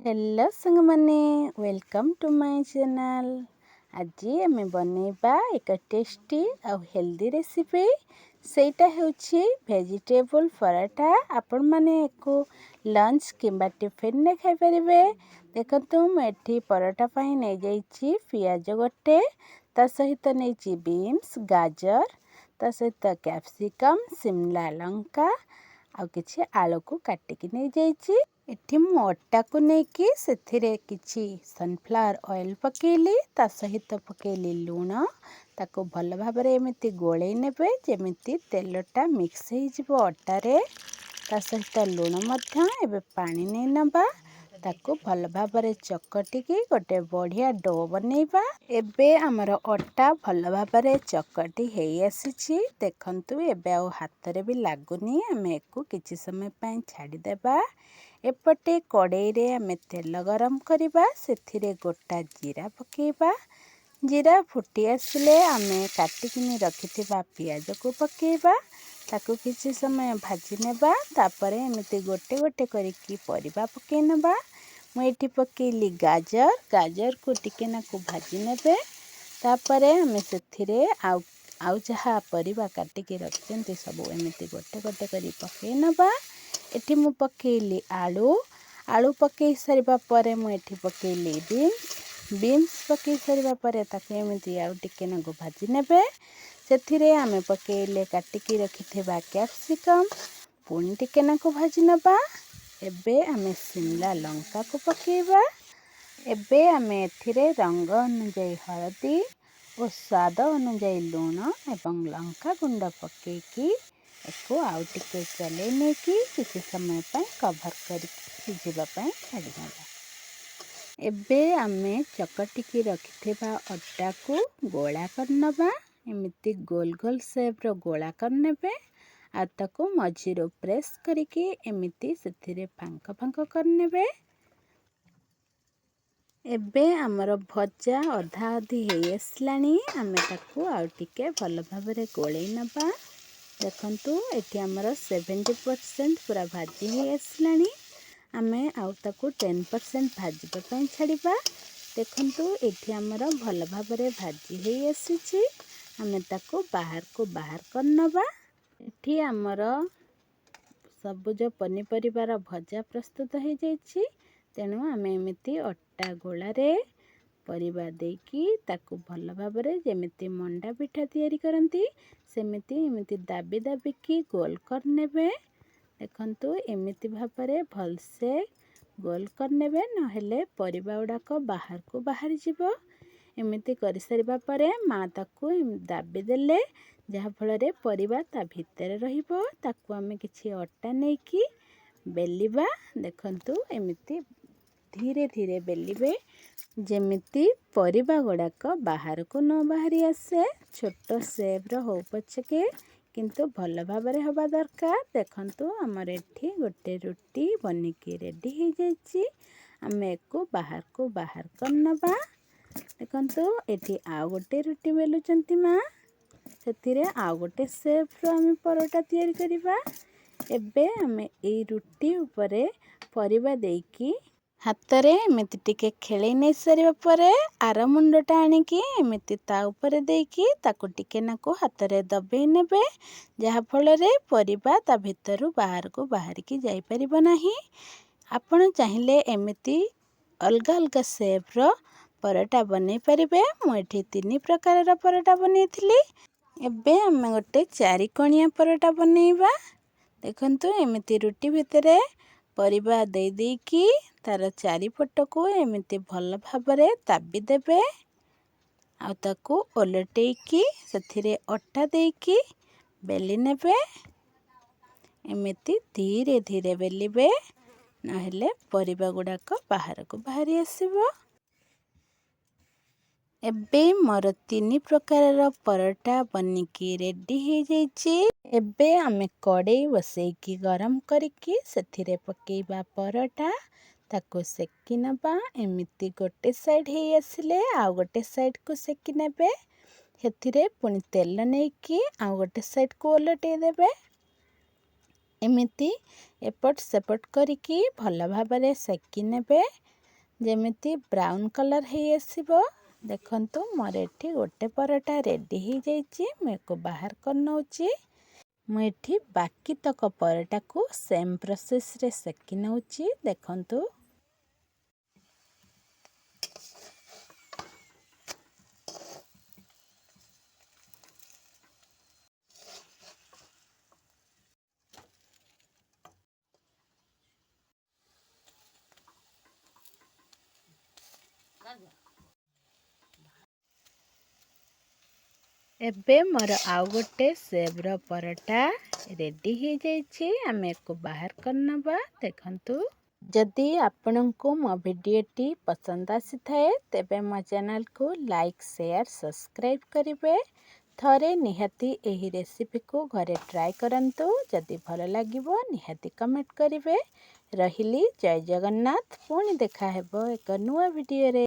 Hello सांगमाने welcome to my channel. आज आम बनैबा एक टेस्टी और हेल्दी रेसिपी सेटा होछि वेजिटेबल पराठा। आपण माने एको लंच किंबा टिफिन रे खाइ परिबे। देखंतु मैं एठी पराठा पई नै जाइछि पियाज गोटे, ता सहित नैछि बीन्स गाजर, ता सहित कैप्सिकम शिमला लंका आ किछि आलू को काटिकी नै जाइछि। एठी मु अट्टा को नेकी सेथिरे किछि सनफ्लावर ऑयल पकेली, ता सहित पकेली लूण। ताको भल भाबरे एमिति गोळेई नेबे जेमिति तेलटा मिक्स हे जिवो अट्टारे। ता सहित लूण मध्य एबे पानी नै नबा, ताको भल भाबरे चकटिकी गोटे बढ़िया डो बनैबा। एबे हमर अट्टा भल भाबरे चकटी हेई आसीछि। देखंतु एबे आ हातरे भी लागुनी। आमे एको किछि समय पई छाडी देबा। एपटे कड़ाई रे आमे तेल गरम करिबा, सेथिरे गोटा जीरा पकेबा। जीरा फुटी आसिले आमे काटिकिनी रखिथिबा पियाज को पकेबा। ताको किछि समय भाजी नेबा। तापरे एमिति गोटे गोटे करिकी परिबा पकेइ नेबा। मु एठी पकेइली गाजर को टिके नाकु भाजी नेबे। तापरे आमे सेथिरे आउ जहा परिबा काटिकी रखिचंती सबु एमिति गोटे गोटे करी पकेइ नेबा। एठी मु पकेइली आलू पकई सारिबा परे मु एठी पकेइली बीन्स पकई सारिबा परे ताके एमिति आउ टिके नागु भाजी नेबे। सेथिरे आमे पकेइले काटिकी रखिथिबा कैप्सिकम पुणी टिके नागु भाजी नेबा। एबे आमे शिमला लंका को पकेइबा। एबे आमे एथिरे रंग अनुଯାयी हळदी और स्वाद अनुଯାयी लूण एवं लंका गुंड पकेइकी एको आउ टिके चले नेकी किछि समय पय कवर करी सिझिबा पय छाडी देबा। एबे आमे चकटिकी रखिथिबा अट्टा को गोळा करनबा। एमिति गोल गोल शेप रो गोळा करनेबे। आ ताको मझिरो प्रेस करिकी एमिति सेथिरे फांक फांक करनेबे। एबे हमर भजा अधा अधि हेई आसलानी। आमे ताको आउ टिके भल भाबरे गोळेई नबा। देखंतु एठी हमर 70% पूरा भाजी हेई आसलानी। आमे आउ ताको 10% भाजिबा पय छाडिबा। देखंतु एठी हमर भल भाबरे भाजी हेई आसीछि। आमे ताको बाहर करनबा। एठी हमर सबुज पनिपरिबार भजा प्रस्तुत हो जाइछि। तेणु आमे एमिति अट्टा गोला रे परिबा देकी ताको भल भाबरे जेमिति मंडा पिठा तयारी करंती सेमिति एमिति दाबी दाबिकी गोल करनेबे। देखंतु एमिति भाबरे भलसे गोल करनेबे, नहेले परिबा गुडाक बाहर को बाहरी जिवो। एमिति करि सारिबा परे मा ताको दाबी देले जहा फଳରେ परिबा ता भितरे रहिबो। ताको आमे किछि अट्टा नेकी बेलिबा। देखंतु एमिति धीरे धीरे बेलिबे जेमिति परिबा गुडाक बाहर को न बाहरी आसे। छोटो शेप रो हो पछके किंतु भल भाबरे हबा दरकार। देखंतु हमर एठी गोटे रुटी बनिकी रेडी हो जाइछि। आमे एको बाहर करनबा। देखंतु एठी आ गोटे रुटी बेलुचंती मा। सेथिरे आ गोटे शेप रो आमे परोटा तयारी करिबा। एबे आमे एई रुटी ऊपरे परिबा देकी हातरे एमिति टिके खेळेई नै सारिबा परे आर मुंडटा आनिकी एमिति ता ऊपरे देकी ताको टिके नाको हातरे दबेई नेबे। जहा फଳରେ परिबा ता भितरु बाहर को बाहरिकी जाई परिबो नाही। आपण चाहिले एमिति अलगा अलगा शेप रो परोटा बनै परिबे। मु एठी 3 प्रकार रो परोटा बनैथिली। एबे आमे गोटे 4 कोणिया परोटा बनैबा। देखंतु एमिति रुटी भितरे परिबा देई देकी तार चारिपट को एमिति भल भाबरे ताबी देबे। आ ताको ओलटेकी सेथिरे अट्टा देकी बेली नेबे। एमिति धीरे धीरे बेलिबे, नहेले परिबा गुडाक बाहर को बाहरी आसीबो। एबे मोर 3 प्रकार रो परोटा बनिकी रेडी हो जाइछि। एबे आमे कड़ाई बसैकी गरम करिकी सेथिरे पकेइबा परोटा। ताको सेकी नबा। एमिति गोटे साइड हे आसिले आउ गोटे साइड को सेकी नेबे। हेथिरे पुणी तेल नेकी आउ गोटे साइड को ओलटेई देबे। एमिति एपट सेपट करिकी भल भाबरे सेकी नेबे। ଯେମିତି ବ୍ରାଉନ୍ କଲର୍ ହେଇ ଆସିବ। ଦେଖନ୍ତୁ ମୋର ଏଠି ଗୋଟେ ପରଟା ରେଡ଼ି ହେଇଯାଇଛି। ମୁଁ ୟାକୁ ବାହାର କରିନେଉଛି। ମୁଁ ଏଠି ବାକି ତକ ପରଟାକୁ ସେମ୍ ପ୍ରୋସେସ୍ରେ ସେକି ନେଉଛି। ଦେଖନ୍ତୁ ଏବେ ମୋର ଆଉ ଗୋଟେ ସେବ୍ର ପରଟା ରେଡ଼ି ହେଇଯାଇଛି। ଆମେ ୟାକୁ ବାହାର କରିନେବା। ଦେଖନ୍ତୁ ଯଦି ଆପଣଙ୍କୁ ମୋ ଭିଡ଼ିଓଟି ପସନ୍ଦ ଆସିଥାଏ ତେବେ ମୋ ଚ୍ୟାନେଲକୁ ଲାଇକ୍ ସେୟାର ସବସ୍କ୍ରାଇବ୍ କରିବେ। ଥରେ ନିହାତି ଏହି ରେସିପିକୁ ଘରେ ଟ୍ରାଏ କରନ୍ତୁ। ଯଦି ଭଲ ଲାଗିବ ନିହାତି କମେଣ୍ଟ କରିବେ। ରହିଲି, ଜୟ ଜଗନ୍ନାଥ। ପୁଣି ଦେଖା ହେବ ଏକ ନୂଆ ଭିଡ଼ିଓରେ।